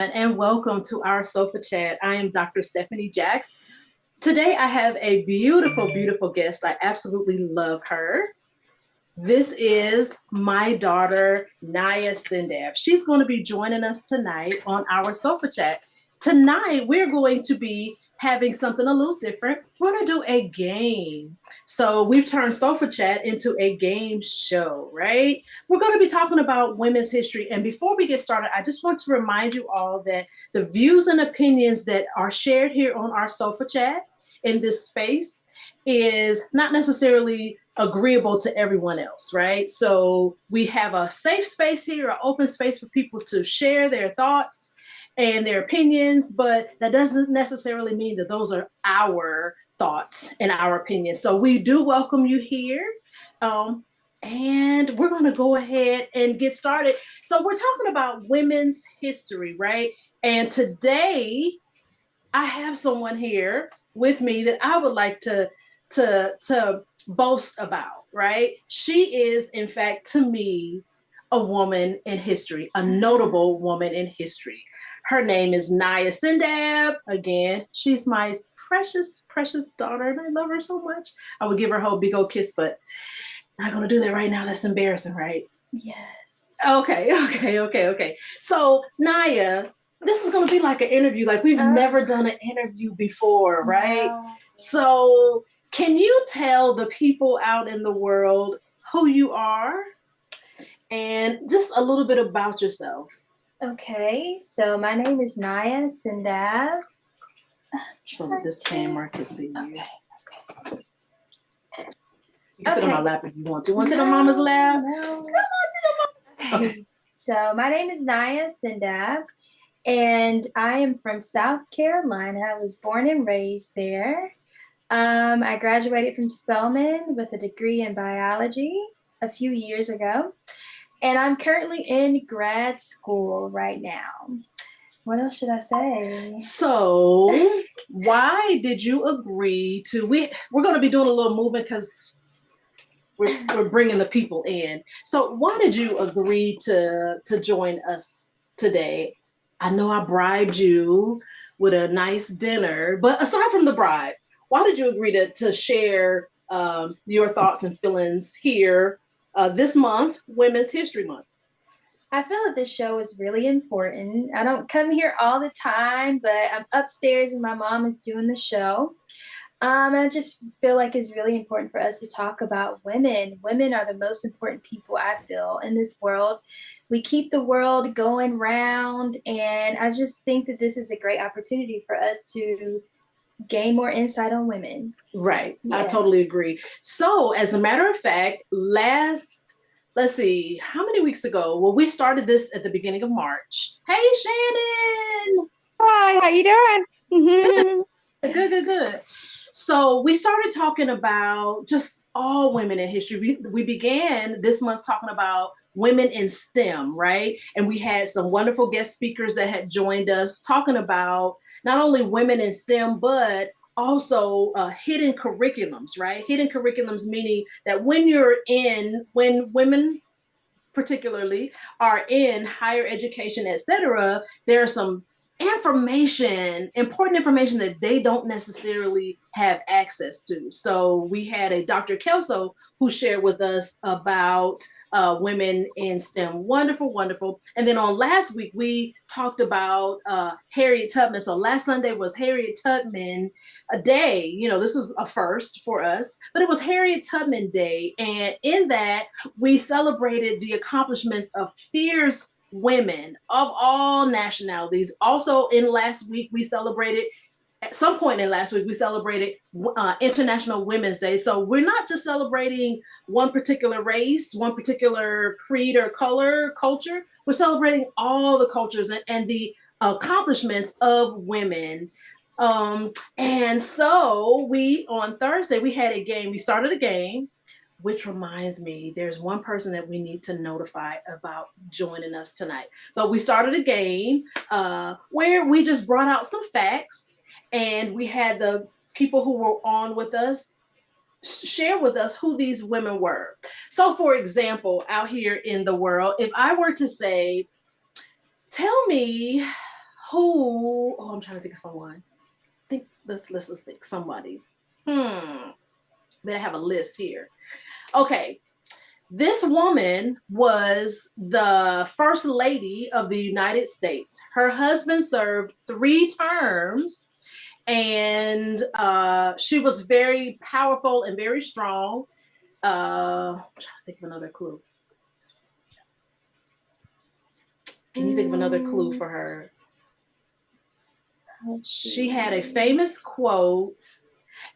And welcome to our Sofa Chat. I am Dr. Stephanie Jacks. Today I have a beautiful, beautiful guest. I absolutely love her. This is my daughter, Naya Sindab. She's going to be joining us tonight on our Sofa Chat. Tonight, we're going to be having something a little different. We're going to do a game. So we've turned Sofa Chat into a game show, right? We're going to be talking about women's history. And before we get started, I just want to remind you all that the views and opinions that are shared here on our Sofa Chat in this space is not necessarily agreeable to everyone else, right? So we have a safe space here, an open space for people to share their thoughts and their opinions, but that doesn't necessarily mean that those are our thoughts and our opinions. So we do welcome you here. And we're going to go ahead and get started. So we're talking about women's history, right? And today I have someone here with me that I would like to boast about, right? She is, in fact, to me, a woman in history, a notable woman in history. Her name is Naya Sindab. Again, she's my precious, precious daughter, and I love her so much. I would give her a whole big old kiss, but I'm not going to do that right now. That's embarrassing, right? Yes. Okay. So, Naya, this is going to be like an interview. Like we've never done an interview before, right? No. So can you tell the people out in the world who you are and just a little bit about yourself? Okay, so my name is Naya Sindab. So that this camera can see you. Okay. You can sit on my lap if you want to. You want to sit on mama's lap? No. Come on, sit on mama's lap. Okay. So my name is Naya Sindab, and I am from South Carolina. I was born and raised there. I graduated from Spelman with a degree in biology a few years ago, and I'm currently in grad school right now. What else should I say? So why did you agree to, we're going to be doing a little movement because we're bringing the people in. So why did you agree to join us today? I know I bribed you with a nice dinner, but aside from the bribe, why did you agree to share your thoughts and feelings here this month, Women's History Month? I feel that this show is really important. I don't come here all the time, but I'm upstairs and my mom is doing the show. And I just feel like it's really important for us to talk about women. Women are the most important people, I feel, in this world. We keep the world going round, and I just think that this is a great opportunity for us to gain more insight on women. Right. Yeah. I totally agree. So, as a matter of fact, let's see, how many weeks ago? Well, we started this at the beginning of March. Hey, Shannon. Hi, how you doing? Good. So we started talking about just all women in history. We began this month talking about women in STEM, right? And we had some wonderful guest speakers that had joined us talking about not only women in STEM, but also hidden curriculums, right? Hidden curriculums meaning that when women particularly are in higher education, etc., there are some important information that they don't necessarily have access to. So we had a Dr. Kelso who shared with us about women in STEM. Wonderful. And then on last week, we talked about Harriet Tubman. So last Sunday was Harriet Tubman Day. You know, this was a first for us, but it was Harriet Tubman Day. And in that, we celebrated the accomplishments of fierce women of all nationalities. Also in last week, at some point in last week, we celebrated International Women's Day. So we're not just celebrating one particular race, one particular creed or culture. We're celebrating all the cultures and the accomplishments of women. And so on Thursday, we had a game. We started a game, which reminds me, there's one person that we need to notify about joining us tonight. But we started a game where we just brought out some facts, and we had the people who were on with us share with us who these women were. So, for example, out here in the world, if I were to say, tell me who, oh, I'm trying to think of someone. Let's think somebody. But I have a list here. Okay. This woman was the first lady of the United States. Her husband served 3 terms, and she was very powerful and very strong. I'm trying to think of another clue. Can you think of another clue for her? She had a famous quote.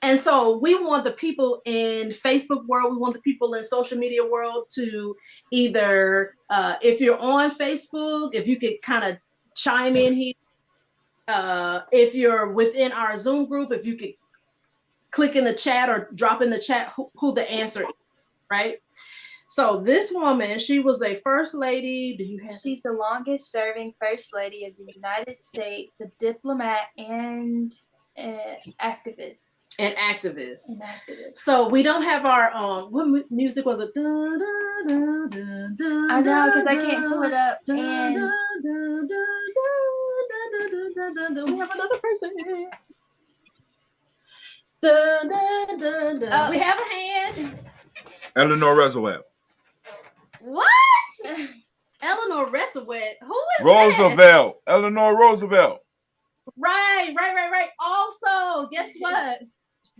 And so we want the people in Facebook world, we want the people in social media world to either, if you're on Facebook, if you could kind of chime in here. If you're within our Zoom group, if you could click in the chat or drop in the chat who the answer is, right? So this woman, she was a first lady. Do you have? She's the longest serving first lady of the United States, the diplomat and activist. An activist. So we don't have our what music was it? I know, because I can't pull it up. And we have another person. We have a hand. Eleanor Roosevelt. What? Eleanor Roosevelt. Who is Roosevelt? That? Eleanor Roosevelt. Right. Also, guess what?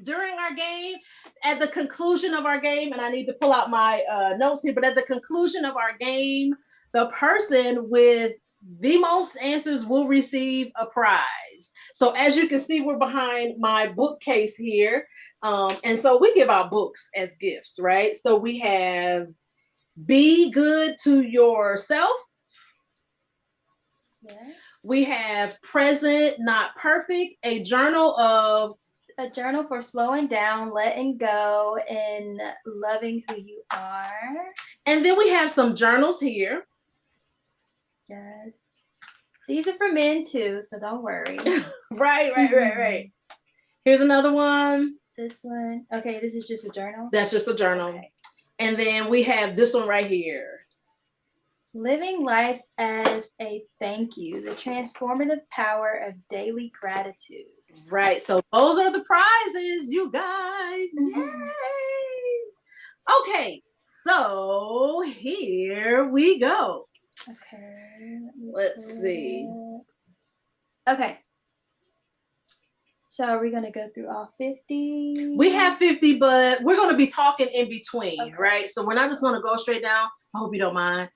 During our game, at the conclusion of our game, and I need to pull out my notes here, but at the conclusion of our game, the person with the most answers will receive a prize. So as you can see, we're behind my bookcase here. And so we give out books as gifts, right? So we have Be Good to Yourself. Yes. We have Present, Not Perfect, a journal for slowing down, letting go, and loving who you are. And then we have some journals here. Yes. These are for men too, so don't worry. Right. Here's another one. This one. Okay, this is just a journal? That's just a journal. Okay. And then we have this one right here. Living life as a thank you, the transformative power of daily gratitude. Right. So those are the prizes, you guys. Yay! Okay. So here we go. Okay. Let's see. Okay. So are we going to go through all 50? We have 50, but we're going to be talking in between, right? So we're not just going to go straight down. I hope you don't mind.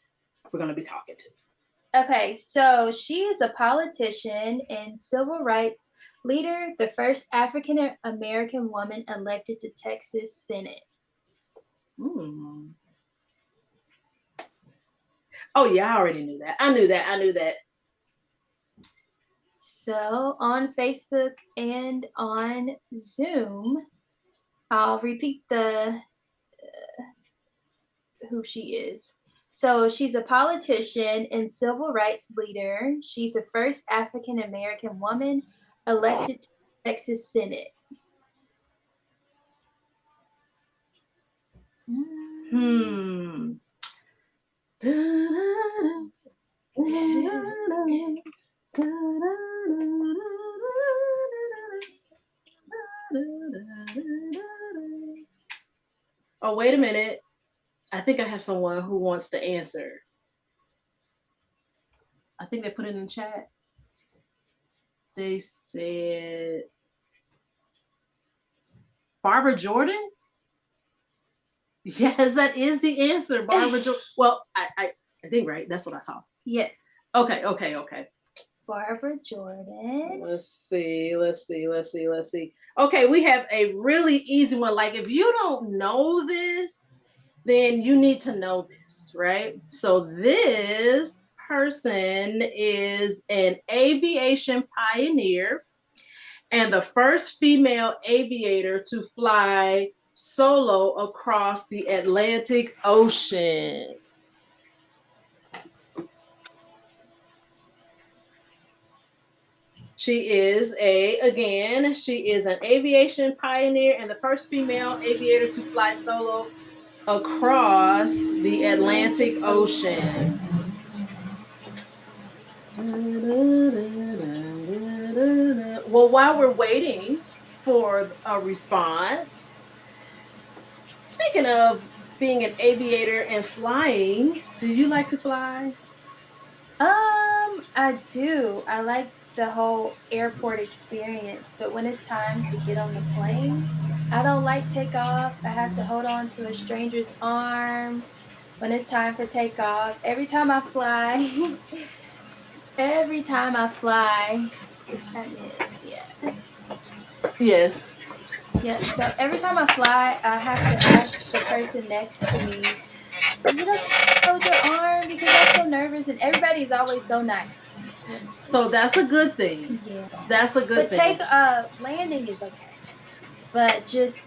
We're going to be talking too. Okay. So she is a politician and civil rights leader, the first African American woman elected to Texas Senate. Oh, yeah, I already knew that. I knew that. So on Facebook and on Zoom, I'll repeat who she is. So she's a politician and civil rights leader. She's the first African American woman elected to the Texas Senate. Oh, wait a minute. I think I have someone who wants to answer. I think they put it in the chat. They said Barbara Jordan? Yes, that is the answer, Barbara Jordan. Well, I think right. That's what I saw. Yes. Okay. Barbara Jordan. Let's see. Okay, we have a really easy one. Like if you don't know this, then you need to know this, right? So this person is an aviation pioneer and the first female aviator to fly solo across the Atlantic Ocean. She is an aviation pioneer and the first female aviator to fly solo across the Atlantic Ocean. Well, while we're waiting for a response, speaking of being an aviator and flying, do you like to fly? I do. I like the whole airport experience, but when it's time to get on the plane, I don't like takeoff. I have to hold on to a stranger's arm when it's time for takeoff. Every time I fly, every time I fly, I mean, yeah. Yes. Yeah, so every time I fly, I have to ask the person next to me, is it okay to hold your arm? Because I'm so nervous, and everybody's always so nice. So that's a good thing. Yeah. That's a good thing. Landing is okay. But just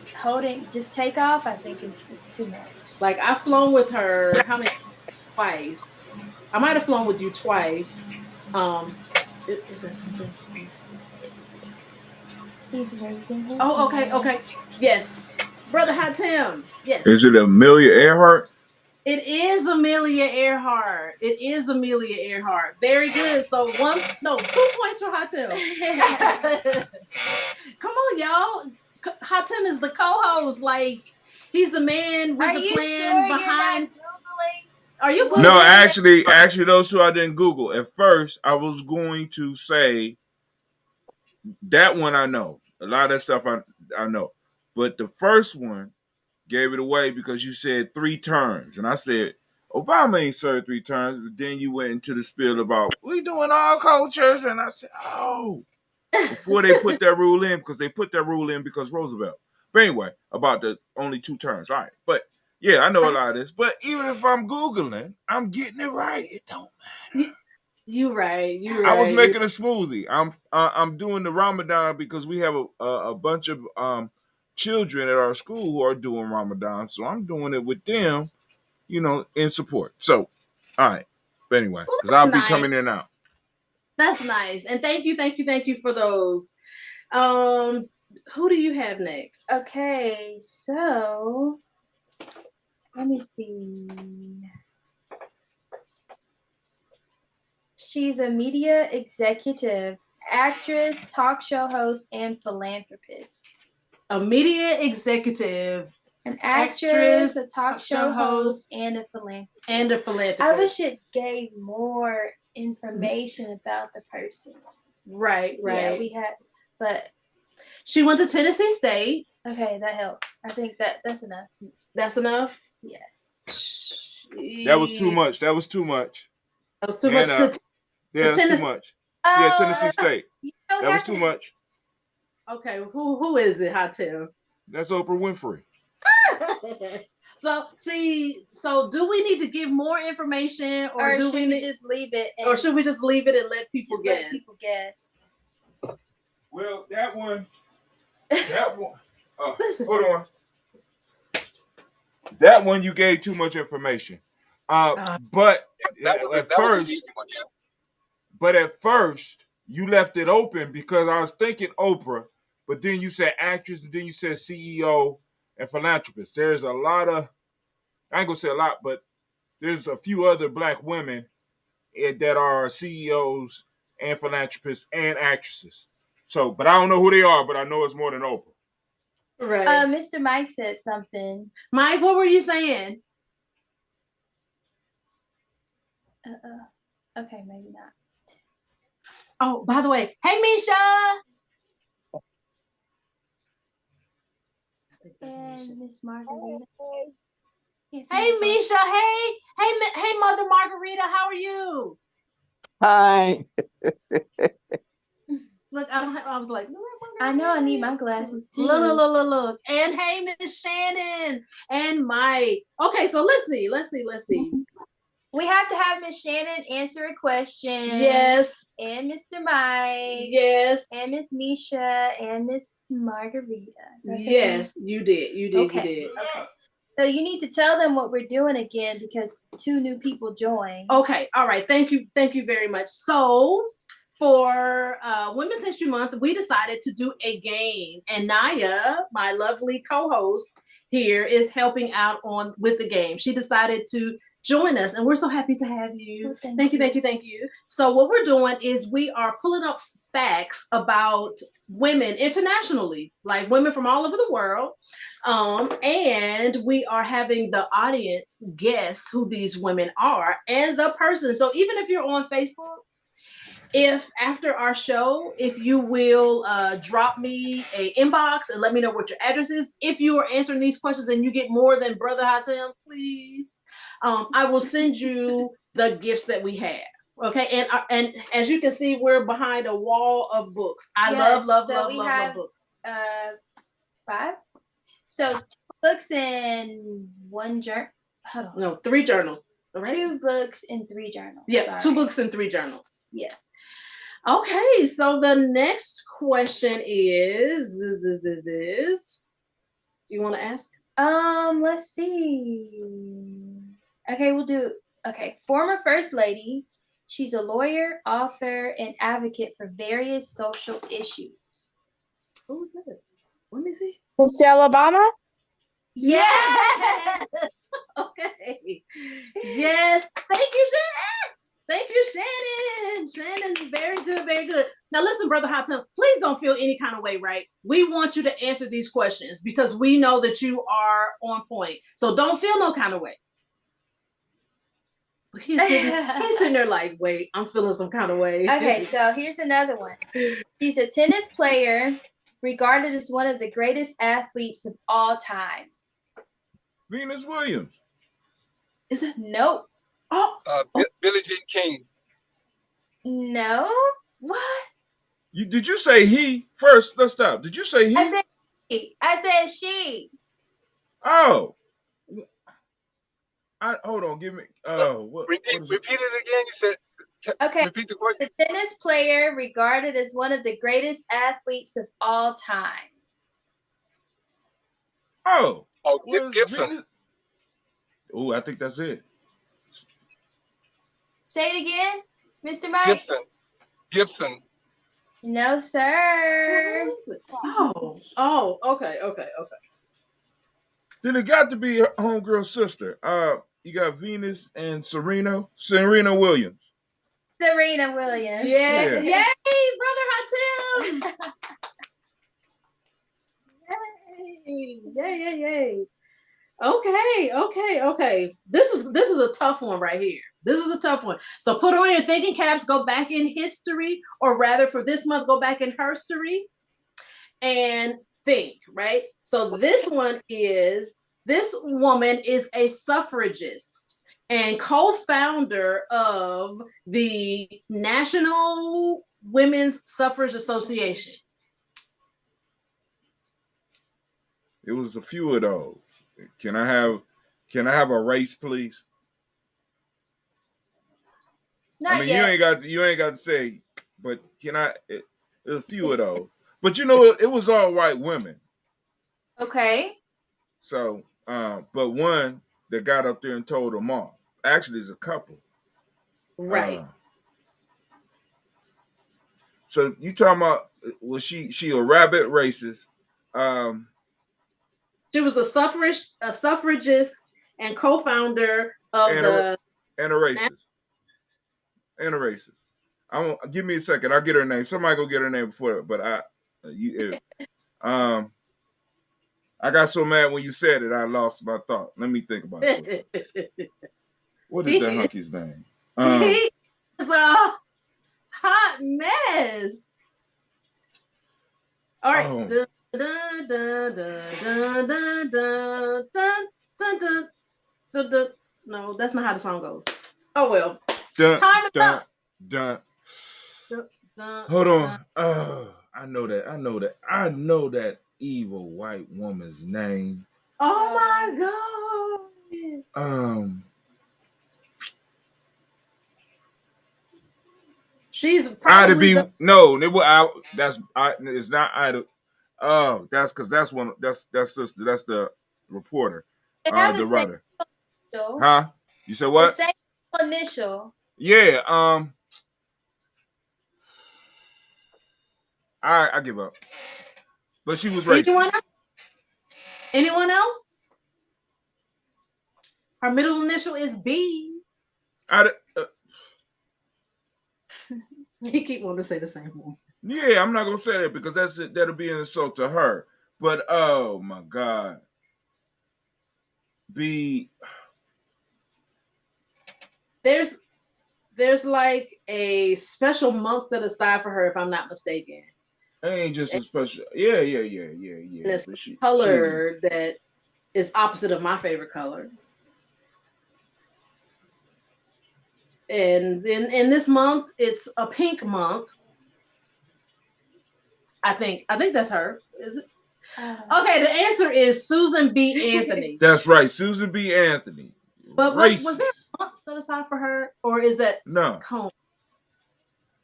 take off, I think it's too much. Like I've flown with her twice. I might have flown with you twice. Is that something? He's raising his Oh, hand. okay. Yes. Brother Hatem. Yes. Is it Amelia Earhart? It is Amelia Earhart. It is Amelia Earhart. Very good. So 2 points for Hatem. Come on, y'all. Hatem is the co-host. Like he's the man with the plan behind. Are you Googling? No, actually, those two I didn't Google. At first, I was going to say that one I know. A lot of that stuff I know. But the first one gave it away because you said 3 terms. And I said, Obama ain't served 3 terms. But then you went into the spiel about, we doing all cultures. And I said, oh. Before they put that rule in, because they put that rule in because Roosevelt. But anyway, about the only 2 terms. All right. But yeah, I know a lot of this. But even if I'm Googling, I'm getting it right. It don't matter. You right. I was making a smoothie. I'm doing the Ramadan because we have a bunch of children at our school who are doing Ramadan. So I'm doing it with them, in support. So, all right. But anyway, because I'll be coming in now. That's nice. And thank you for those. Who do you have next? Okay, so let me see. She's a media executive, actress, talk show host, and philanthropist. A media executive, an actress, a talk show host, and a philanthropist. I wish it gave more information about the person. Right. Yeah, we had, but she went to Tennessee State. Okay, that helps. I think that's enough. That's enough? Yes. That was too much. That was too much. That's too much. That's too much. Yeah, Tennessee State. That was too much. Okay, who is it, Hatem? That's Oprah Winfrey. So do we need to give more information, or do we just leave it? Or should we just leave it and let people guess? Well, that one. Hold on. That one you gave too much information. But at first you left it open because I was thinking Oprah, but then you said actress, and then you said CEO and philanthropist. There's a lot of, I ain't gonna say a lot, but there's a few other Black women that are CEOs and philanthropists and actresses. So, but I don't know who they are, but I know it's more than Oprah. Right. Mr. Mike said something. Mike, what were you saying? Okay, maybe not. Oh, by the way, hey, Misha. And Miss Margarita. Hey, Misha. Hey, Mother Margarita. How are you? Hi. Look, I was like, I know I need my glasses too. Look. And hey, Miss Shannon and Mike. Okay, so let's see. We have to have Miss Shannon answer a question. Yes. And Mr. Mike. Yes. And Miss Misha and Miss Margarita. Yes, you did. Okay. So you need to tell them what we're doing again because 2 new people joined. Okay. All right. Thank you very much. So for Women's History Month, we decided to do a game, and Naya, my lovely co-host here, is helping out with the game. She decided to join us, and we're so happy to have you. Well, thank you. So what we're doing is we are pulling up facts about women internationally, like women from all over the world, and we are having the audience guess who these women are and the person. So even if you're on Facebook, if after our show, if you will drop me a inbox and let me know what your address is, if you are answering these questions and you get more than Brother Hatem, please, I will send you the gifts that we have. Okay, and as you can see, we're behind a wall of books. I love books. 5. So 2 books and 1 journal. Hold on. No, 3 journals. Right? 2 books and 3 journals. Yeah, sorry. 2 books and 3 journals. Yes. Okay, so the next question is you want to ask? Let's see. Okay, we'll do. Okay, former First Lady. She's a lawyer, author, and advocate for various social issues. Who is it? Let me see. Michelle Obama? Yes! Okay. Yes. Thank you, Shannon. Thank you, Shannon. Shannon, very good, very good. Now listen, Brother Hatem, please don't feel any kind of way, right? We want you to answer these questions because we know that you are on point. So don't feel no kind of way. He's sitting there like, wait, I'm feeling some kind of way. Okay, so here's another one. She's a tennis player, regarded as one of the greatest athletes of all time. Venus Williams. Is it? Nope. Billie Jean King. No. What? Did you say he? First, let's stop. Did you say he? I said he. I said she. Oh. Hold on. Give me. Repeat it again. You said. Okay. Repeat the question. The tennis player regarded as one of the greatest athletes of all time. Oh. Gibson. Oh, I think that's it. Say it again, Mr. Mike. Gibson. No, sir. Oh, okay. Then it got to be her homegirl sister. You got Venus and Serena Williams. Serena Williams. Yeah. Yay, Brother Hatem. Yay. Okay. This is a tough one right here. This is a tough one. So put on your thinking caps, go back in history, or rather for this month, go back in herstory and think, right? So this woman is a suffragist and co-founder of the National Women's Suffrage Association. It was a few of those. Can I have a race, please? Not yet. you ain't got to say, but can I? There's a few of those, but it was all white women. Okay. So, but one that got up there and told them off. Actually, it's a couple. Right. So you talking about? Was she a rabid racist? She was a suffragist and co-founder of a racist. Give me a second. I'll get her name. Somebody go get her name before. But I got so mad when you said it, I lost my thought. Let me think about it. What is that hunky's name? He is a hot mess. All right. No, that's not how the song goes. Oh well. Time is up. Hold on. I know that evil white woman's name. Oh my God. She's probably it's not Ida. Oh, that's because that's sister. That's the reporter. The writer. Huh? You said what? The same initial. Yeah. I give up. But she was racist. Anyone else? Her middle initial is B. He keep wanting to say the same one. Yeah, I'm not gonna say that because that'll be an insult to her. But oh my God, B. There's like a special month set aside for her, if I'm not mistaken. Ain't just a special. Yeah. And it's a color that is opposite of my favorite color. And then in this month, it's a pink month. I think that's her. Is it? Okay, the answer is Susan B. Anthony. That's right, Susan B. Anthony. But was there a month set aside for her, or is that no?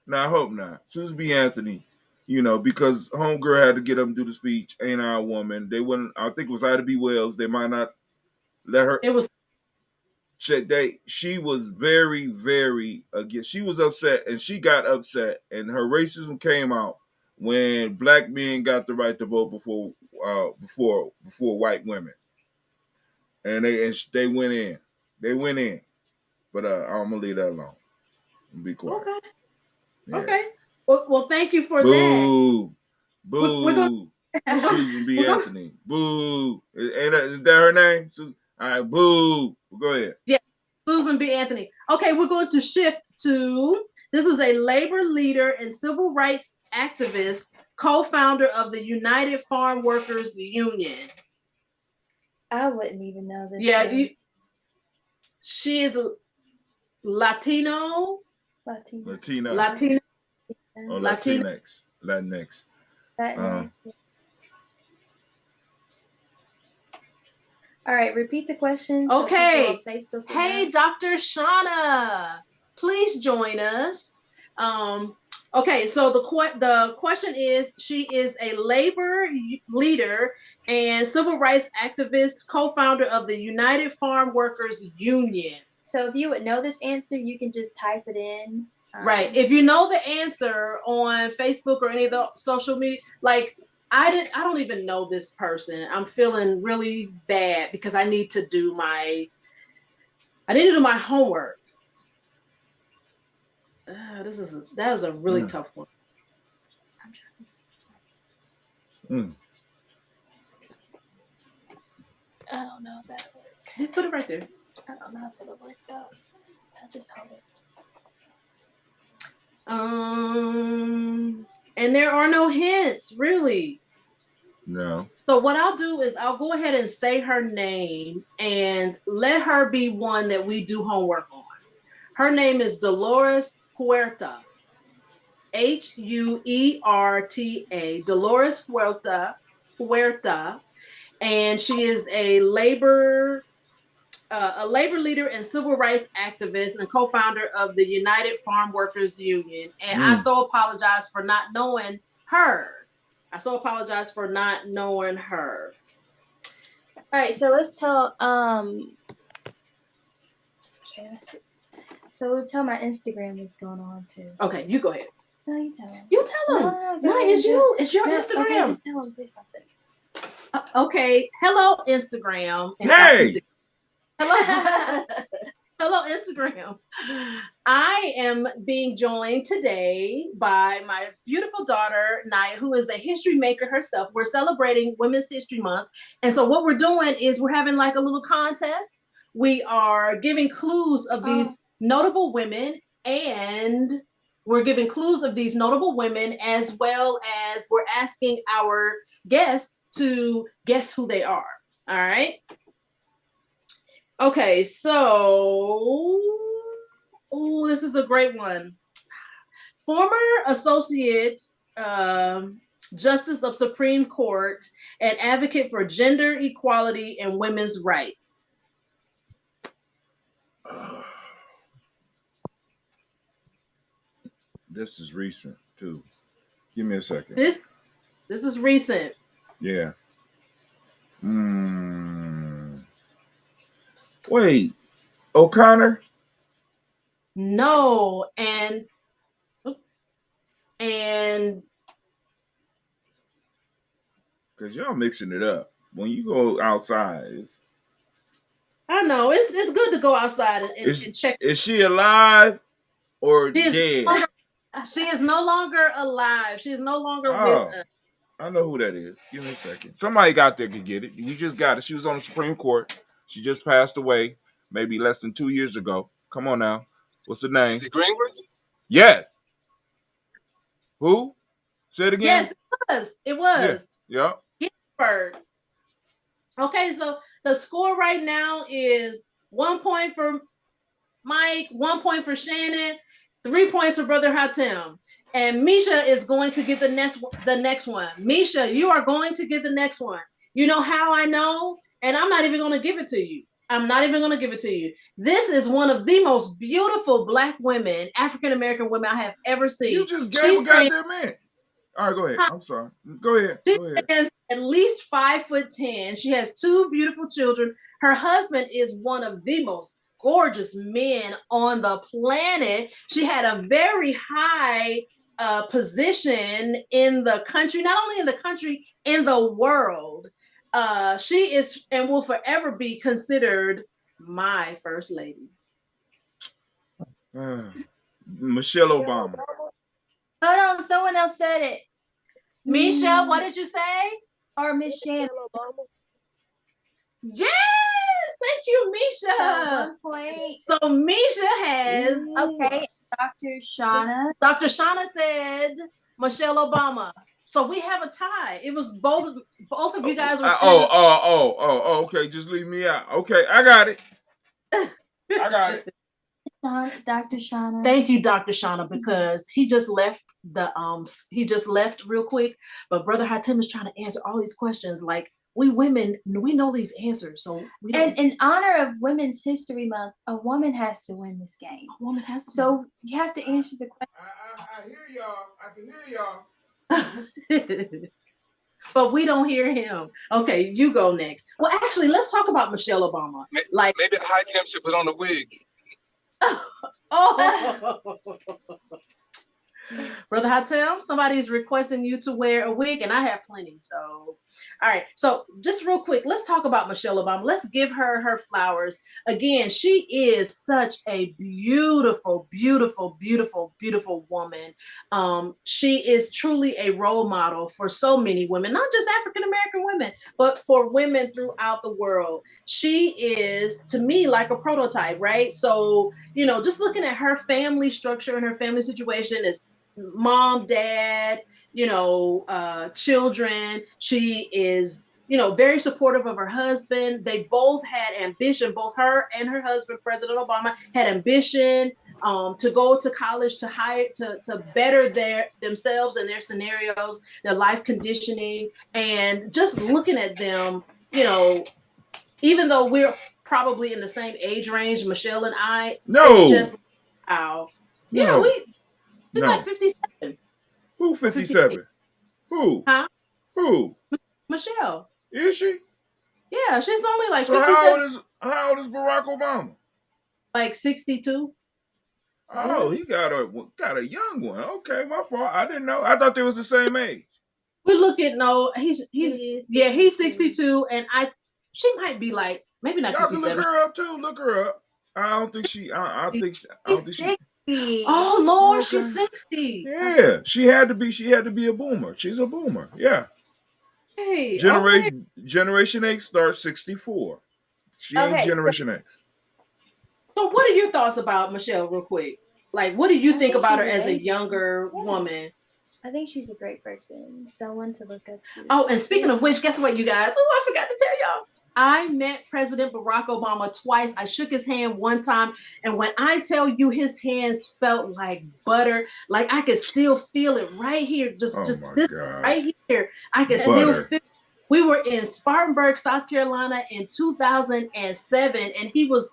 No, I hope not. Susan B. Anthony. You know, because homegirl had to get up and do the speech. Ain't I a woman? They wouldn't. I think it was Ida B. Wells. They might not let her. It was. She was very, very against. She was upset, and she got upset, and her racism came out when black men got the right to vote before white women, and they went in. They went in, but I'm gonna leave that alone. Be quiet. Okay. Yeah. Okay. Well, thank you for Boo. that. Boo. Susan B. Anthony. Boo. Is that her name? All right. Boo. Go ahead. Yeah. Susan B. Anthony. Okay, we're going to shift to, this is a labor leader and civil rights activist, co-founder of the United Farm Workers Union. I wouldn't even know this. Yeah, she is Latino. Latinx. Oh, Latinx. All right, repeat the question. Okay. So hey, Dr. Shauna, please join us. Okay, so the question is, she is a labor leader and civil rights activist, co-founder of the United Farm Workers Union. So if you would know this answer, you can just type it in. Right. If you know the answer on Facebook or any of the social media, like I don't even know this person. I'm feeling really bad because I need to do my homework. That was a really tough one. I don't know if that worked. You put it right there. I don't know if it'll work though. I'll just hold it. And there are no hints, really. No. So what I'll do is I'll go ahead and say her name and let her be one that we do homework on. Her name is Dolores Huerta. Huerta. Dolores Huerta. And she is a labor leader and civil rights activist and co-founder of the United Farm Workers Union. And I so apologize for not knowing her. All right, so let's tell so we'll tell my Instagram what's going on too. Okay, you go ahead. No, you tell them. You tell them. No, it's you. It's your Instagram. Okay, just tell them. Say something. Okay. Hello, Instagram. Hey. Hello, Instagram. I am being joined today by my beautiful daughter, Naya, who is a history maker herself. We're celebrating Women's History Month. And so what we're doing is we're having like a little contest. We are giving clues of these notable women, and we're giving clues of these notable women, as well as we're asking our guests to guess who they are. All right. Okay, so this is a great one. Former Associate Justice of Supreme Court and advocate for gender equality and women's rights. This is recent too. Give me a second. This is recent. Yeah. Wait, O'Connor? No, and because y'all mixing it up. When you go outside, I know it's good to go outside and check. Is she alive or She is, dead? she is no longer alive. She is no longer with us. I know who that is. Give me a second. Somebody out there could get it. We just got it. She was on the Supreme Court. She just passed away maybe less than 2 years ago. Come on now. What's her name? Is it Greenwood? Yes. Who? Say it again. Yes, it was. It was. Yeah. Ginsburg. Okay, so the score right now is 1 point for Mike, 1 point for Shannon, 3 points for Brother Hatem. And Misha is going to get the next one. Misha, you are going to get the next one. You know how I know? And I'm not even going to give it to you. I'm not even going to give it to you. This is one of the most beautiful Black women, African-American women I have ever seen. You just gave a goddamn man. All right, go ahead. I'm sorry. Go ahead. She is at least 5'10". She has 2 beautiful children. Her husband is one of the most gorgeous men on the planet. She had a very high position in the country, not only in the country, in the world. She is and will forever be considered my first lady. Michelle Obama. Hold on, someone else said it. Misha, what did you say? Or Miss Shannon. Yes, thank you, Misha. So 1 point. So Misha has Okay, Dr. Shauna. Dr. Shauna said Michelle Obama. So we have a tie. It was both of you guys were okay. Just leave me out. Okay, I got it. I got it. Dr. Shauna. Thank you, Dr. Shauna, because he just left real quick. But Brother Hatem is trying to answer all these questions. Like, we women, we know these answers. So we don't. And in honor of Women's History Month, a woman has to win this game. A woman has to. So you have to answer the question. I hear y'all. I can hear y'all. But we don't hear him. Okay, you go next. Well, actually, let's talk about Michelle Obama. Like, maybe Hatem should put on a wig. Brother Hatem, somebody's requesting you to wear a wig, and I have plenty. So, all right. So, just real quick, let's talk about Michelle Obama. Let's give her her flowers. Again, she is such a beautiful, beautiful, beautiful, beautiful woman. She is truly a role model for so many women, not just African American women, but for women throughout the world. She is, to me, like a prototype, right? So, just looking at her family structure and her family situation is mom, dad, children. She is, very supportive of her husband. They both had ambition. Both her and her husband, President Obama, had ambition to go to college, to better themselves and their scenarios, their life conditioning. And just looking at them, even though we're probably in the same age range, Michelle and I, it's just wow. Yeah, she's like 57. Who 57? Who? Huh? Who? Michelle. Is she? Yeah, she's only like 57. How old is Barack Obama? Like 62. Oh, he got a young one. Okay, my fault. I didn't know. I thought they was the same age. We're looking. No, he's 62, and she might be like maybe not 57. Look her up too. Look her up. I don't think she. I think she. Oh Lord, she's 60. Yeah, she had to be a boomer. She's a boomer. Yeah. Hey, Generation X starts 64. She ain't Generation X. So what are your thoughts about Michelle, real quick? Like, what do you think about her as a younger woman? I think she's a great person, someone to look up to. Oh, and speaking of which, guess what, you guys? Oh, I forgot to tell y'all. I met President Barack Obama twice. I shook his hand one time. And when I tell you his hands felt like butter, like I could still feel it right here. Just this right here. I could still feel it. We were in Spartanburg, South Carolina in 2007. And he was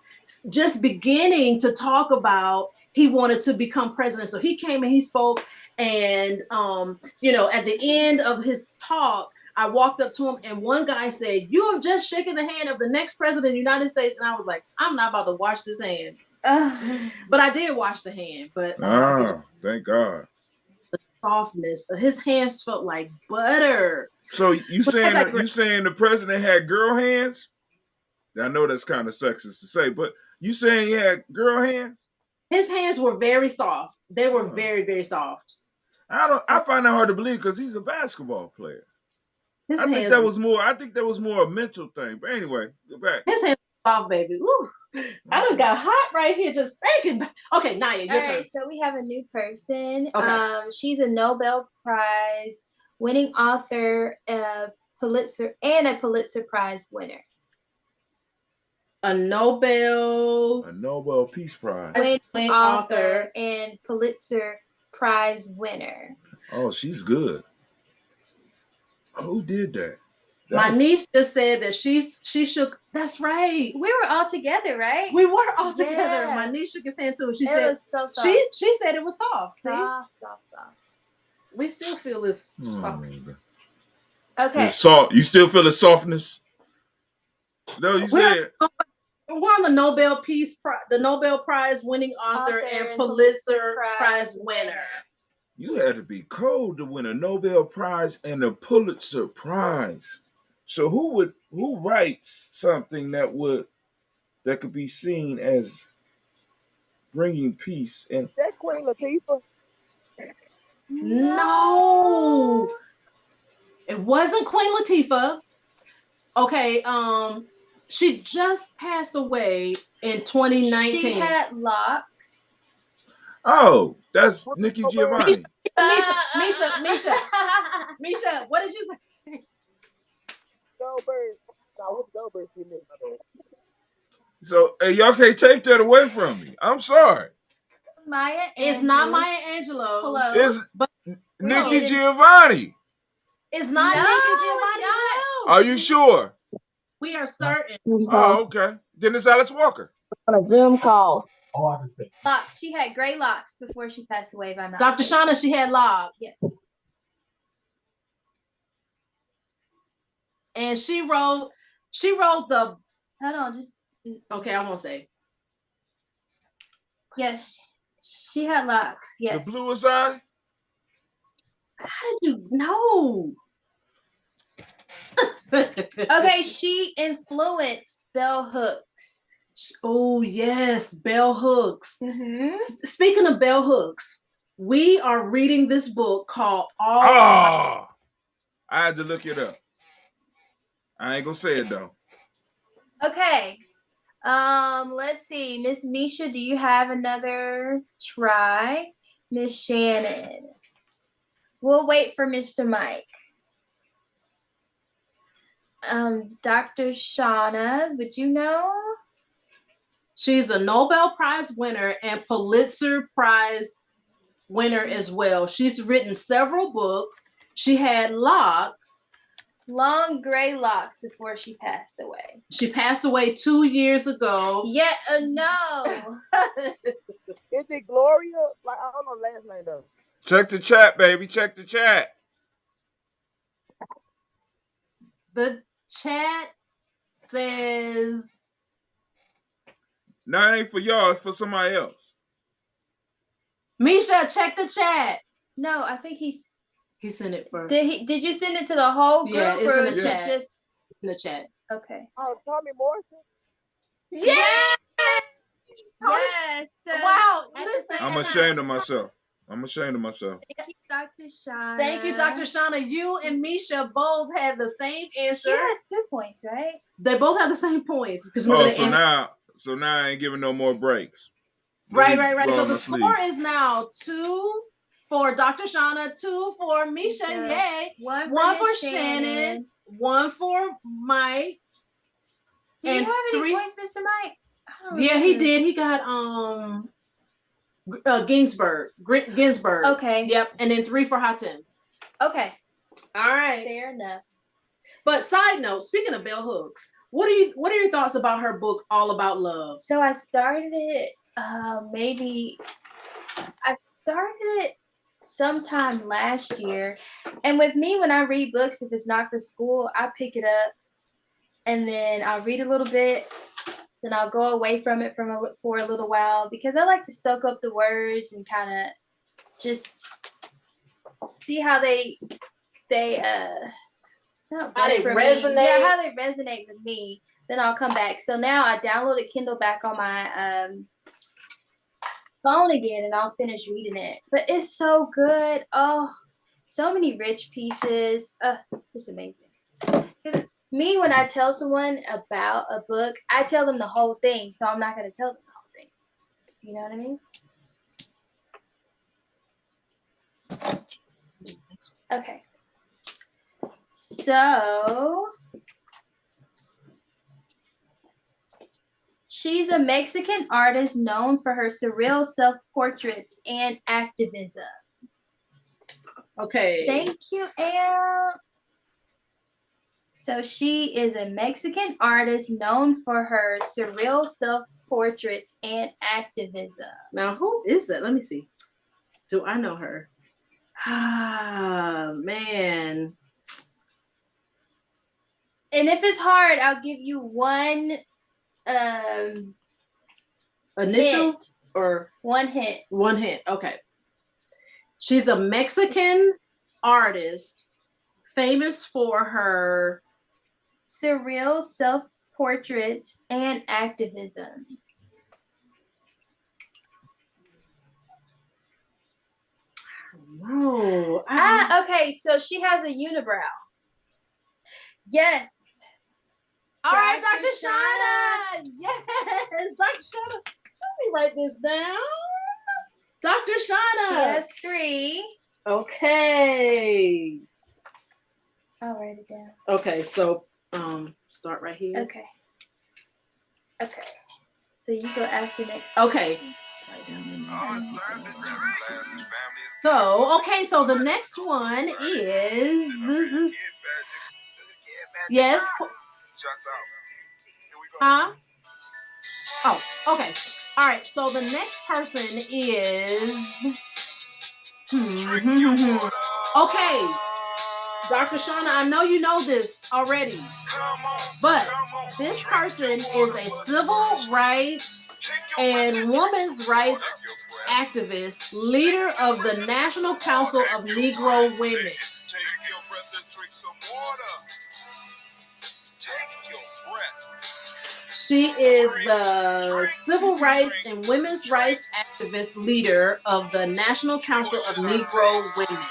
just beginning to talk about he wanted to become president. So he came and he spoke. And, at the end of his talk, I walked up to him and one guy said, "You have just shaken the hand of the next president of the United States." And I was like, I'm not about to wash this hand. But I did wash the hand. But thank God. The softness. His hands felt like butter. So you saying the president had girl hands? I know that's kind of sexist to say, but you saying he had girl hands? His hands were very soft. They were very, very soft. I find that hard to believe because he's a basketball player. His I think hands that was more a mental thing. But anyway, go back. His hands were soft, baby. Woo. I done got hot right here just thinking. Okay, Naya, your turn. All right, so we have a new person. Okay. She's a Nobel Prize winning author, a Pulitzer Prize winner. A Nobel Peace Prize. Winning author and Pulitzer Prize winner. Oh, she's good. Who did that? My niece just said that she shook. That's right. We were all together, right? We were all together. My niece shook his hand too. She said it was so soft. She said it was soft. Soft. We still feel this soft. Okay. It's soft. You still feel the softness? No, you said. We're on the Nobel Prize winning author and Pulitzer Prize winner. You had to be cold to win a Nobel Prize and a Pulitzer Prize. So who writes something that could be seen as bringing peace? And that Queen Latifah? No, it wasn't Queen Latifah. Okay, she just passed away in 2019. She had locks. Oh, that's Nikki Giovanni. Misha, what did you say? Goldberg. No, what's Goldberg? So y'all can't take that away from me. I'm sorry. Maya Angelou. It's not Maya Angelou. Close. It's but Nikki Giovanni. It's not Nikki Giovanni. Are you sure? We are certain. Oh, okay. Then it's Alice Walker. On a Zoom call. Oh, I can say. Locks. She had gray locks before she passed away. If I'm not Dr. mistaken. Shauna, she had locks. Yes. And she wrote the. Hold on, just. Okay, I won't say. Yes, she had locks. Yes. The bluest eye? How did you know? Okay, she influenced bell hooks. Oh, yes, bell hooks. Mm-hmm. Speaking of bell hooks, we are reading this book called I had to look it up. I ain't gonna say it though. Okay. Let's see. Miss Misha, do you have another try? Miss Shannon. We'll wait for Mr. Mike. Dr. Shauna, would you know? She's a Nobel Prize winner and Pulitzer Prize winner as well. She's written several books. She had locks. Long gray locks before she passed away. She passed away 2 years ago. Yet no. Is it Gloria? Like, I don't know the last name though. Check the chat, baby. Check the chat. The chat says. No, it ain't for y'all. It's for somebody else. Misha, check the chat. No, I think he sent it first. Did you send it to the whole group? Yeah, it's or in the chat. Just in the chat. Okay. Oh, Tommy Morrison? Yes! Yes. Wow. Listen. I'm ashamed of myself. Thank you, Dr. Shauna. Thank you, Dr. Shauna. You and Misha both had the same answer. She has 2 points, right? They both have the same points. Because so now I ain't giving no more breaks. Right. So the score is now 2 for Dr. Shauna, 2 for Misha. Yay. 1 for Shannon. 1 for Mike. Do you have any points, Mr. Mike? Yeah, he did. He got Ginsburg. Okay. Yep. And then 3 for Hatem. Okay. All right. Fair enough. But side note, speaking of bell hooks, what are your thoughts about her book, All About Love? So I started it sometime last year. And with me, when I read books, if it's not for school, I pick it up and then I'll read a little bit. Then I'll go away from it for a little while because I like to soak up the words and kind of just see how they resonate. Yeah, how they resonate with me. then I'll come back. So now I downloaded Kindle back on my phone again, and I'll finish reading it. But it's so good. Oh, so many rich pieces. It's amazing. Because me, when I tell someone about a book, I tell them the whole thing. So I'm not going to tell them the whole thing. You know what I mean? Okay. So she's a Mexican artist known for her surreal self-portraits and activism. Okay. Thank you, Elle. So she is a Mexican artist known for her surreal self-portraits and activism. Now, who is that? Let me see. Do I know her? Ah, man. And if it's hard, I'll give you one Initial hint. or One hint. one hint. Okay. She's a Mexican artist famous for her Surreal self-portraits and activism. No. Okay, so she has a unibrow. Yes. All right, Dr. Dr. Shauna. Yes, Dr. Shauna. Let me write this down. Dr. Shauna. She has 3. Okay. I'll write it down. Okay, so start right here. Okay. So you go ask the next Okay. question. So the next one is yes. Huh? Oh, okay. All right. So the next person is okay. Dr. Shauna, I know you know this already, but this person is a civil rights and women's rights activist, leader of the National Council of Negro Women. She is the civil rights and women's rights activist, leader of the National Council of Negro Women.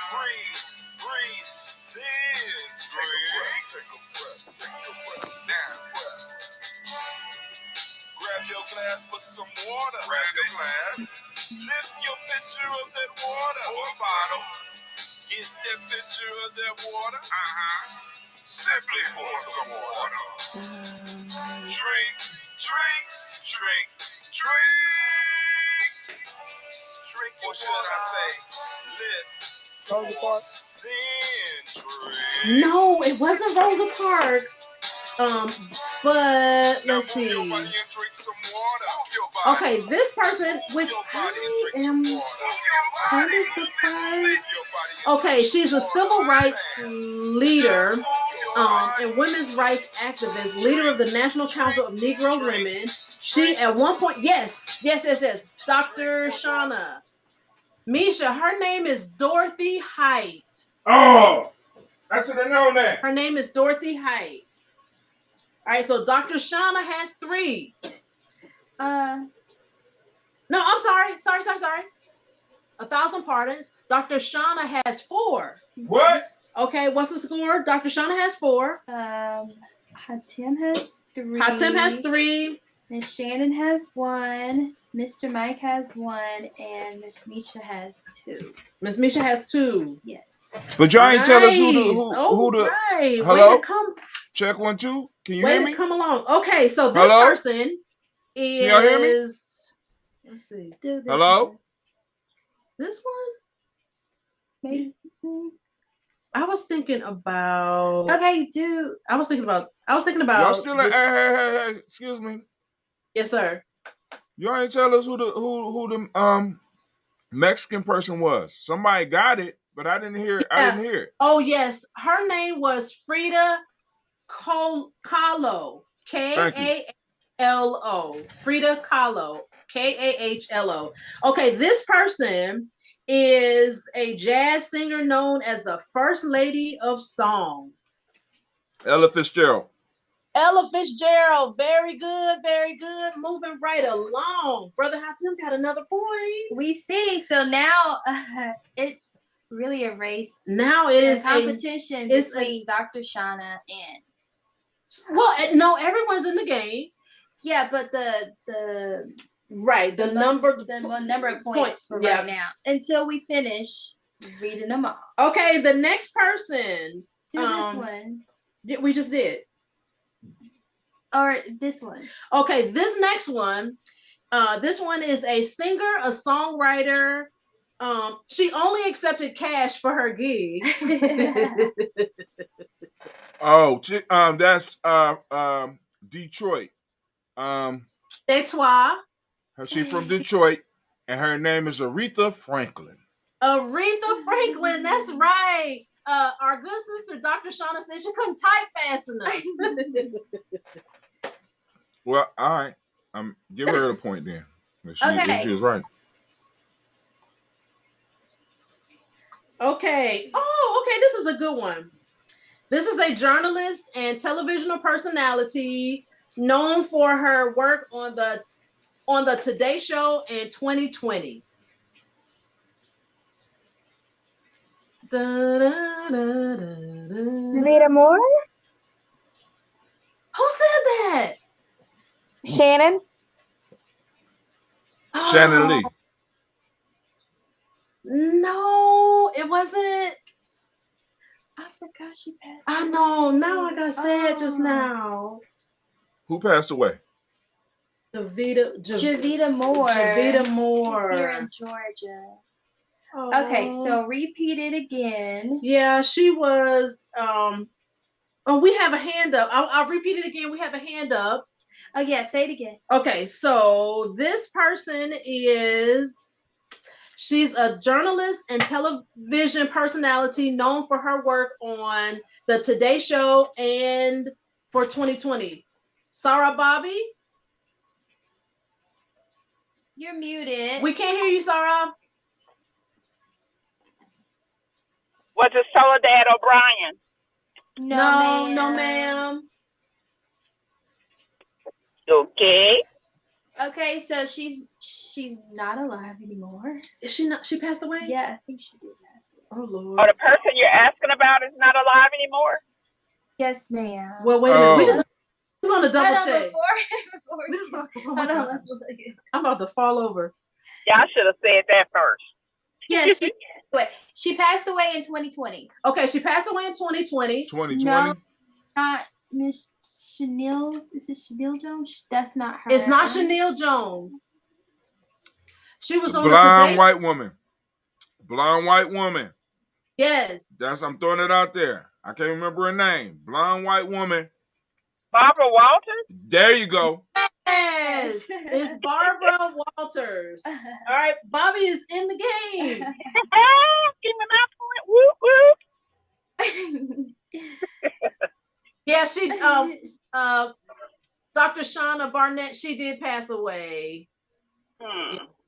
Grab your glass for some water. Grab your glass. Lift your pitcher of that water. Or bottle. Get that pitcher of that water. Simply pour some water. Drink, drink, drink, drink. Drink, or should I say, lift. Then drink. No, it wasn't Rosa Parks. But let's see. Okay, this person, which I am kind of surprised. Okay, she's a civil rights leader and women's rights activist, leader of the National Council of Negro Women. She at one point, yes, Dr. Shauna. Misha, her name is Dorothy Height. Oh, I should have known that. Her name is Dorothy Height. All right, so Dr. Shauna has 3. No, I'm sorry. 1,000 pardons. Dr. Shauna has 4. What? Okay, what's the score? Dr. Shauna has 4. Hatim has 3. Hatim has 3. Miss Shannon has 1. Mr. Mike has 1, and Miss Misha has 2. Miss Misha has 2. Yes. But y'all ain't tell us who the right. Hello? Way to come. Check 1, 2. Can you Way hear to me? come along. Okay, so this Hello? person is. Can y'all hear me? Let's see. Hello? This one? Maybe. I was thinking about. Okay, dude. I was thinking about. Y'all still this- hey, excuse me. Yes, sir. Y'all ain't tell us who the Mexican person was. Somebody got it, but I didn't hear it. Oh, yes. Her name was Frida Kahlo. K-A-L-O. Frida Kahlo. K-A-H-L-O. Okay, this person is a jazz singer known as the First Lady of Song. Ella Fitzgerald. Ella Fitzgerald. Very good, very good. Moving right along. Brother Hatim got another point. We see. So now it's really a race. Now it is competition between Dr. Shauna and. Well, no, everyone's in the game. Yeah, but the number of points for right now until we finish reading them all. Okay, the next person. Do this one. We just did. Or this one. Okay, this next one. This one is a singer, a songwriter. She only accepted cash for her gigs. That's Detroit. Detroit. She's from Detroit, and her name is Aretha Franklin. Aretha Franklin, that's right. Our good sister, Dr. Shauna, said she couldn't type fast enough. Well, all right. Give her a point then. If she was right. Okay. Oh, okay. This is a good one. This is a journalist and television personality known for her work on the Today Show in 2020. Davida Moore? Who said that? Shannon? Shannon Lee. No, it wasn't. I forgot she passed. I know. Now I got sad just now. Who passed away? Javita Moore. Javita Moore. Here in Georgia. Oh. Okay, so repeat it again. Yeah, she was. We have a hand up. I'll repeat it again. We have a hand up. Oh yeah, say it again. Okay, so this person she's a journalist and television personality known for her work on the Today Show and for 2020. Sarah Bobby? You're muted. We can't hear you, Sarah. Was it Soledad O'Brien? No, ma'am. Okay. Okay, so she's not alive anymore. Is she not? She passed away? Yeah, I think she did pass away. Oh Lord. Oh, the person you're asking about is not alive anymore? Yes, ma'am. Well, wait a minute. We're gonna double check. Hold on, let's look. I'm about to fall over. Y'all should have said that first. Yes, she passed away in 2020. Okay, she passed away in 2020. 2020? No, not Miss Chanel. Is it Chanel Jones? That's not her. It's not Chanel Jones. She was on Blonde white woman. Blonde white woman. Yes. I'm throwing it out there. I can't remember her name. Blonde white woman. Barbara Walters? There you go. Yes, it's Barbara Walters. All right, Bobby is in the game. Give me my point. Whoop, whoop. Yeah, she Dr. Shauna Barnett, she did pass away.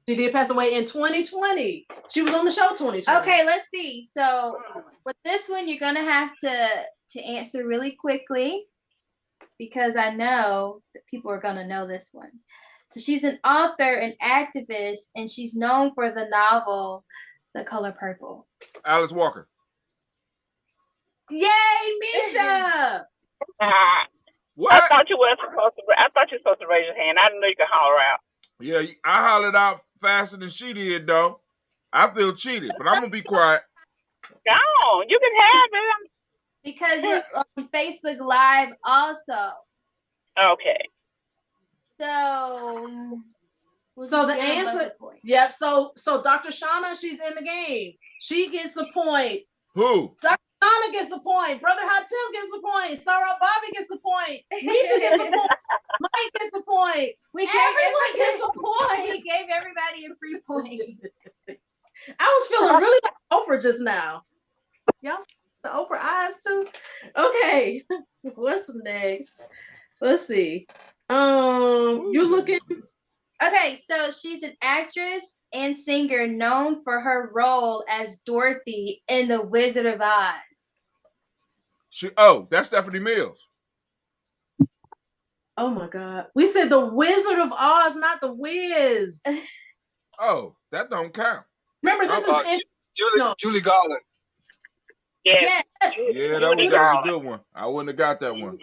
She did pass away in 2020. She was on the show 2020. Okay, let's see. So with this one, you're gonna have to answer really quickly, because I know that people are going to know this one. So she's an author and activist, and she's known for the novel The Color Purple. Alice Walker. Yay, Misha! What? I thought you were supposed to raise your hand. I didn't know you could holler out. Yeah, I hollered out faster than she did, though. I feel cheated, but I'm going to be quiet. Go on. You can have it. Because you're on Facebook Live also. Okay. So the answer, yep. So Dr. Shauna, she's in the game. She gets the point. Who? Dr. Shauna gets the point. Brother Hatim gets the point. Sarah Bobby gets the point. Misha gets the point. Mike gets the point. Everyone gets the point. We gave everybody a free point. I was feeling really like Oprah just now. Y'all see the Oprah eyes too? Okay. What's next? Let's see. You're looking. Okay, so she's an actress and singer known for her role as Dorothy in The Wizard of Oz. That's Stephanie Mills. Oh my God. We said the Wizard of Oz, not the Wiz. Oh, that don't count. Remember, this is Julie Garland. Yes. Yeah, that was a good one. I wouldn't have got that one.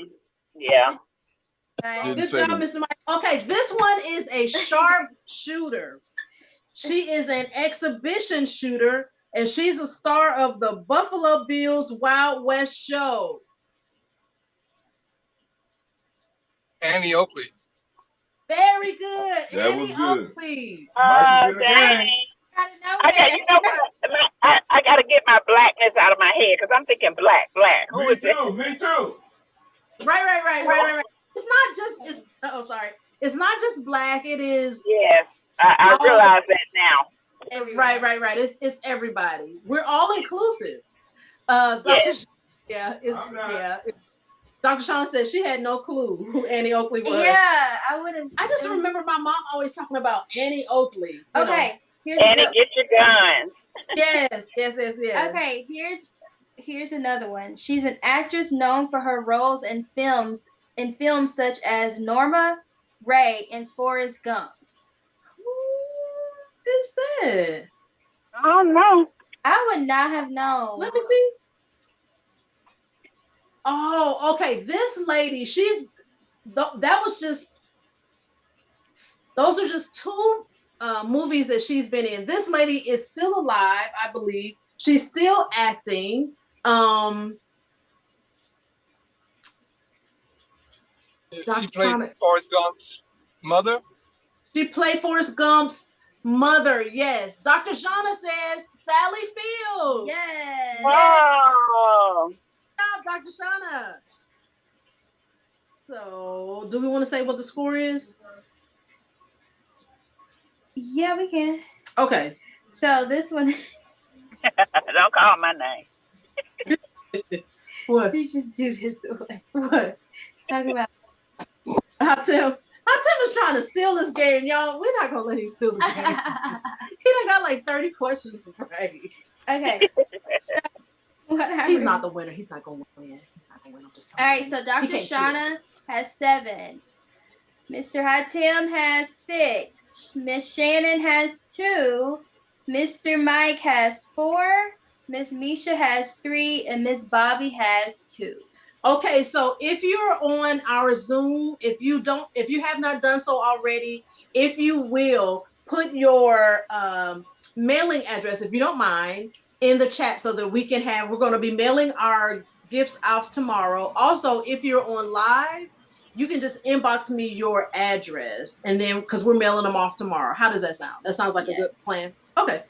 Yeah. Right. Good job, Mr. Mike. Okay, this one is a sharp shooter. She is an exhibition shooter, and she's a star of the Buffalo Bills Wild West show. Annie Oakley. Very good. That Annie was good. Oakley. Mike is in the Dang. game. Okay, you know what? I got to get my blackness out of my head because I'm thinking black. Who Me is it? too. Me too. Right. It's not just. It's not just black. It is. Yes, I realize that now. Right. It's everybody. We're all inclusive. Yes. Dr. Shauna said she had no clue who Annie Oakley was. Yeah, I would have. I just remember my mom always talking about Annie Oakley. Okay, here's Annie, get your guns. Yes. Okay, here's another one. She's an actress known for her roles in films such as Norma Ray and Forrest Gump. Who is that? I don't know. I would not have known. Let me see. Oh, okay. This lady, those are just two movies that she's been in. This lady is still alive, I believe. She's still acting. She played Forrest Gump's mother. She played Forrest Gump's mother, yes. Dr. Shauna says Sally Field. Yes. Wow. Good job, Dr. Shauna. So, do we want to say what the score is? Yeah, we can. Okay. So this one. Don't call my name. What? You just do this one. What? Talk about. How Tim is trying to steal this game, y'all. We're not gonna let him steal the game. He done got like 30 questions right. Okay. He's not the winner. He's not gonna win. I'm just telling All right, you. so Dr. Shauna has 7. Mr. Hatim has 6. Miss Shannon has 2. Mr. Mike has 4. Miss Misha has 3, and Miss Bobby has 2. Okay, so if you're on our Zoom, if you have not done so already, if you will put your mailing address, if you don't mind, in the chat so that we're going to be mailing our gifts out tomorrow. Also, if you're on live, you can just inbox me your address, and then because we're mailing them off tomorrow. How does that sound? That sounds like a good plan. Okay.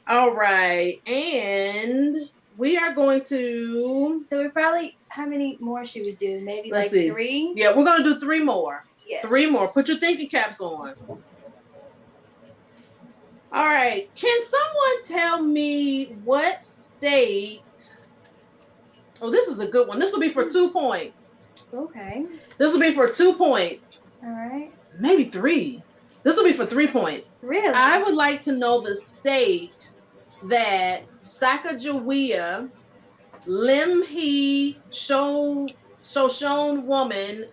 All right. And we are going to. So we probably, how many more should we do? Maybe Let's like see. 3? Yeah, we're going to do 3 more. Yes. 3 more. Put your thinking caps on. All right. Can someone tell me what state? Oh, this is a good one. This will be for 2 points. Okay. This will be for 2 points. All right. Maybe 3. This will be for 3 points. Really? I would like to know the state that Sacagawea, Limhi Shoshone woman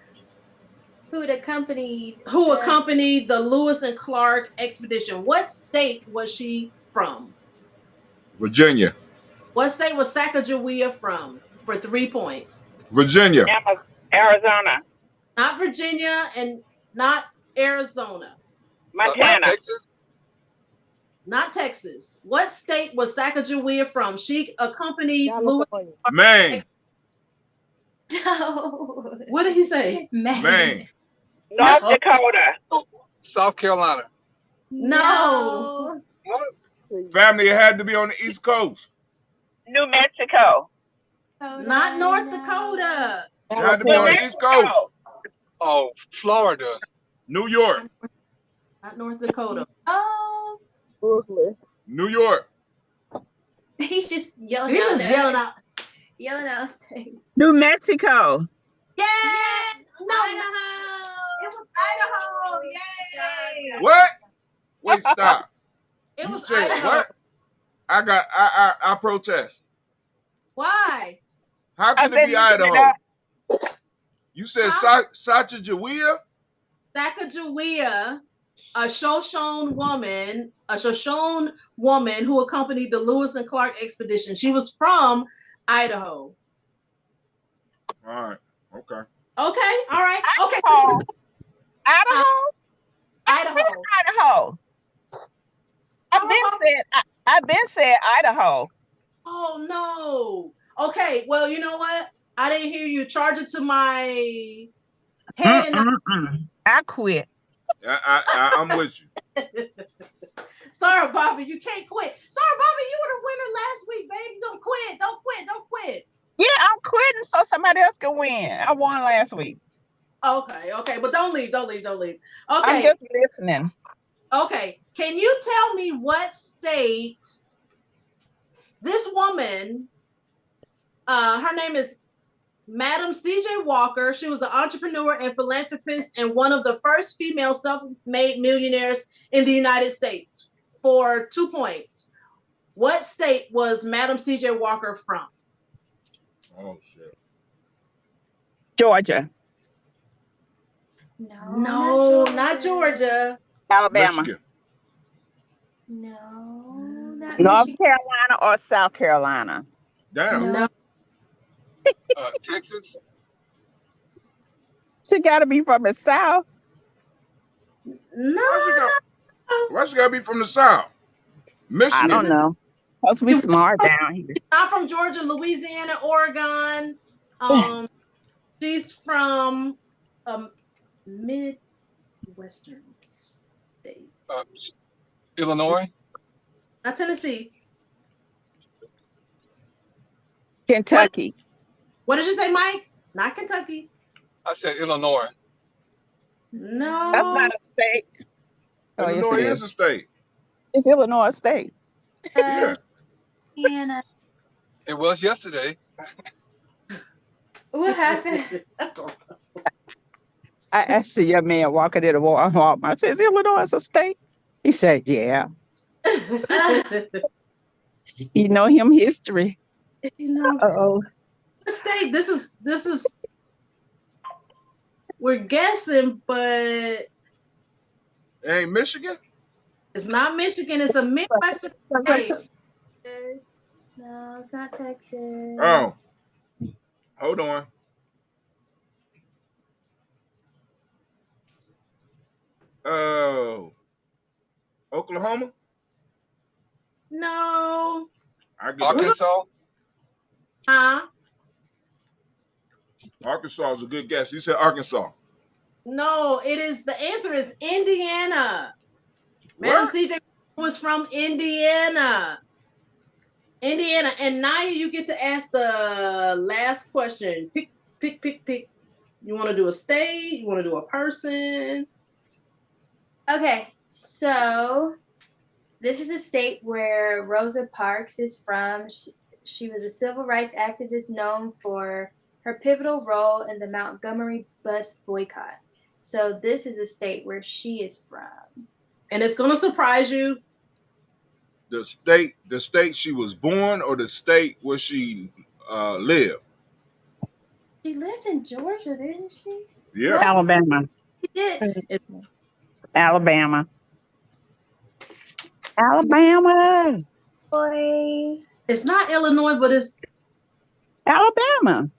who accompanied the Lewis and Clark expedition. What state was she from? Virginia. What state was Sacagawea from? For 3 points. Virginia. Arizona. Not Virginia and not Arizona. Montana. Texas. Not Texas. What state was Sacagawea from? She accompanied Lewis. Maine. No. What did he say? Maine. North Dakota. South Carolina. No. Family, it had to be on the East Coast. New Mexico. Not North Dakota. It had to be on the East Coast. Oh, Florida. New York. Not North Dakota. Oh. Brooklyn. New York. He's just yelling He's out. just yelling out. Yelling out state. New Mexico. Yeah. No. Idaho. It was Idaho. Yay. What? Wait, stop. It was said Idaho. what? I protest. Why? How could I it be said Idaho? You said Sacagawea? Sacagawea, a Shoshone woman who accompanied the Lewis and Clark expedition. She was from Idaho. All right. Okay. Okay. All right. Okay. Idaho. Idaho. I've been said Idaho. Oh no. Okay. Well, you know what? I didn't hear you. Charge it to my head. I quit. I'm with you. Sorry, Bobby. You can't quit. Sorry, Bobby. You were the winner last week, baby. Don't quit. Don't quit. Don't quit. Yeah, I'm quitting so somebody else can win. I won last week. Okay. Okay. But don't leave. Don't leave. Don't leave. Okay. I'm just listening. Okay. Can you tell me what state this woman, her name is Madam C.J. Walker. She was an entrepreneur and philanthropist and one of the first female self-made millionaires in the United States. For 2 points. What state was Madam C.J. Walker from? Oh, shit. Georgia. No, not Georgia. Alabama. Michigan. No, not North Michigan. Carolina or South Carolina? Damn. No. Texas. She got to be from the South. No. Why she gotta be from the South? Michigan. I don't know. Supposed to be smart down here. Not from Georgia, Louisiana, Oregon. She's from Midwestern state. Illinois. Not Tennessee. Kentucky. What did you say, Mike? Not Kentucky. I said Illinois. No. That's not a state. Oh, yes, Illinois it is a state. It's Illinois State. Yeah. Hannah. It was yesterday. What happened? I asked the young man walking in the Walmart. I said, is Illinois a state? He said, yeah. You know him history. Uh-oh. State. This is. We're guessing, but It ain't Michigan? it's not Michigan. It's a Midwestern state. No, it's not Texas. Oh. Hold on. Oh. Oklahoma? No. Arkansas. Huh? Arkansas is a good guess. You said Arkansas. No, the answer is Indiana. Madam CJ was from Indiana. And Naya, you get to ask the last question. Pick. You want to do a state? You want to do a person? Okay, so this is a state where Rosa Parks is from. She was a civil rights activist known for her pivotal role in the Montgomery bus boycott. So this is a state where she is from. And it's going to surprise you. The state she was born or the state where she lived? She lived in Georgia, didn't she? Yeah. Alabama. She did. Alabama. Boy. It's not Illinois, but it's Alabama.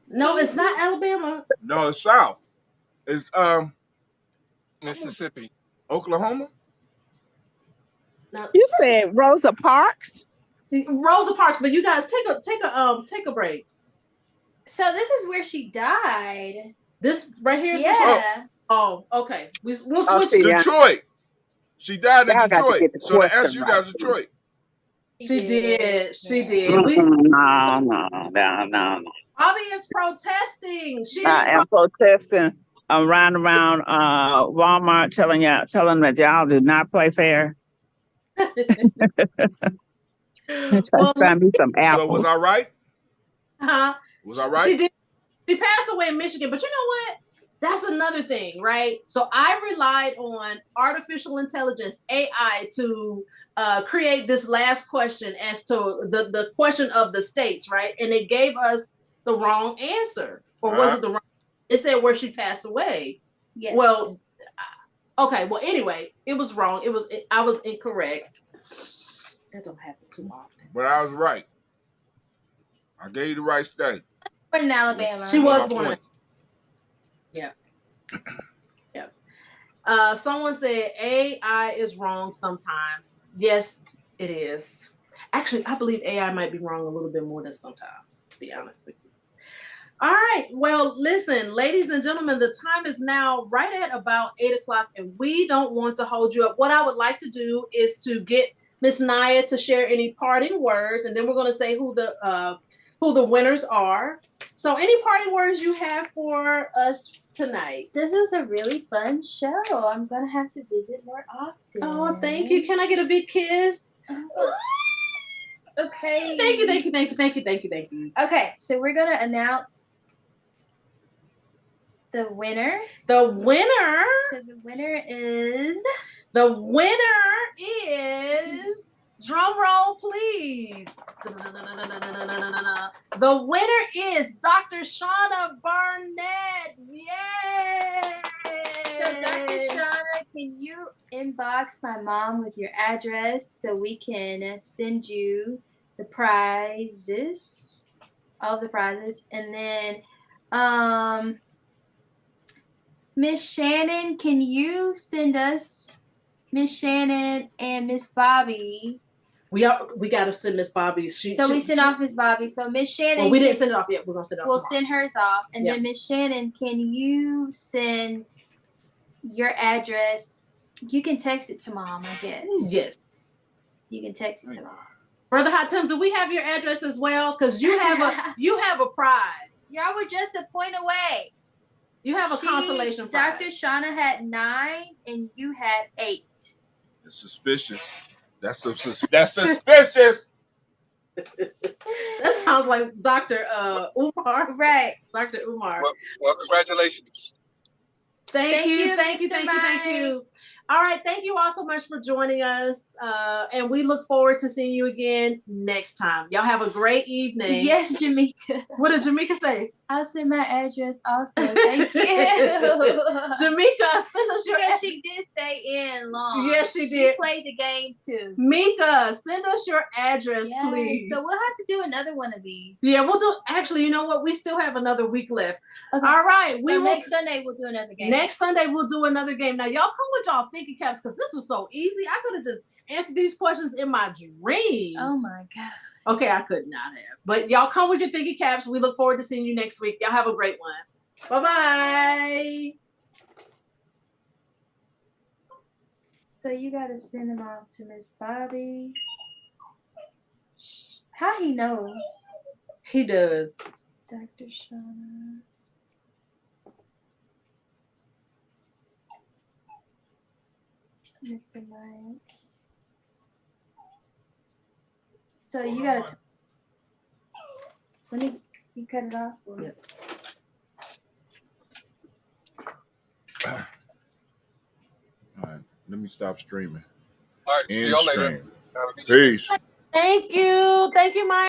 No, it's not Alabama. No, it's South. It's Mississippi. Oklahoma. No, You said Rosa Parks? Rosa Parks, but you guys take a break. So this is where she died. This right here is Yeah. Oh, okay. We'll Oh, switch. see, yeah. Detroit. She died in Y'all got to Detroit. get the So the question answer you right. guys Detroit. She did. No. Bobby is protesting. She I am is protesting. I'm riding around Walmart telling them that y'all do not play fair. Trying to be some apples. So was I right? Huh? Was I right? She did. She passed away in Michigan, but you know what? That's another thing, right? So I relied on artificial intelligence, AI, to create this last question as to the question of the states, right? And it gave us the wrong answer. Or was it the wrong? It said where she passed away. Yes. Well, okay. Well, anyway, it was wrong. I was incorrect. That don't happen too often. But I was right. I gave you the right state. Born in Alabama. She was born. Yeah. Yeah. Someone said AI is wrong sometimes. Yes, it is. Actually, I believe AI might be wrong a little bit more than sometimes, to be honest with you. All right. Well, listen, ladies and gentlemen, the time is now right at about 8:00, and we don't want to hold you up. What I would like to do is to get Miss Naya to share any parting words, and then we're going to say who the winners are. So, any parting words you have for us tonight? This was a really fun show. I'm gonna have to visit more often. Oh, thank you. Can I get a big kiss? Okay. Thank you. Okay, so we're gonna announce the winner. The winner. So the winner is. Drum roll, please. The winner is Dr. Shauna Barnett. Yay! So Dr. Shauna, can you inbox my mom with your address so we can send you the prizes, all the prizes, and then Miss Shannon, can you send us Miss Shannon and Miss Bobby? We gotta send Miss Bobby. We send off Miss Bobby. So Miss Shannon. Well, we didn't send it off yet. We're gonna send it off. We'll tomorrow. send hers off, and then Miss Shannon, can you send your address? You can text it to Mom, I guess. Yes. You can text it to Mom. Brother Hot Tim, do we have your address as well? Because you have a prize. Y'all were just a point away. You have a consolation prize. Dr. Shauna had 9 and you had 8. It's suspicious. That's suspicious. That sounds like Dr. Umar. Right. Dr. Umar. Well, congratulations. Thank you. All right. Thank you all so much for joining us. And we look forward to seeing you again next time. Y'all have a great evening. Yes, Jamaica. What did Jamaica say? I'll send my address also. Thank you. Jamaica, send us your Because she did stay in long. Yes, she did. She played the game too. Mika, send us your address, please. So we'll have to do another one of these. Yeah, we'll do. Actually, you know what? We still have another week left. Okay. All right. Next Sunday we'll do another game. Next Sunday we'll do another game. Now, y'all come with y'all thinking caps because this was so easy. I could have just answered these questions in my dreams. Oh my God. Okay, I could not have. But y'all come with your thinking caps. We look forward to seeing you next week. Y'all have a great one. Bye-bye. So you got to send them off to Miss Bobby. How he know? He does. Dr. Shauna. Mr. Mike. So you got to... Let me... You cut it off? Or? Yeah. All right, let me stop streaming. All right, see y'all later. Peace. Thank you, Mike.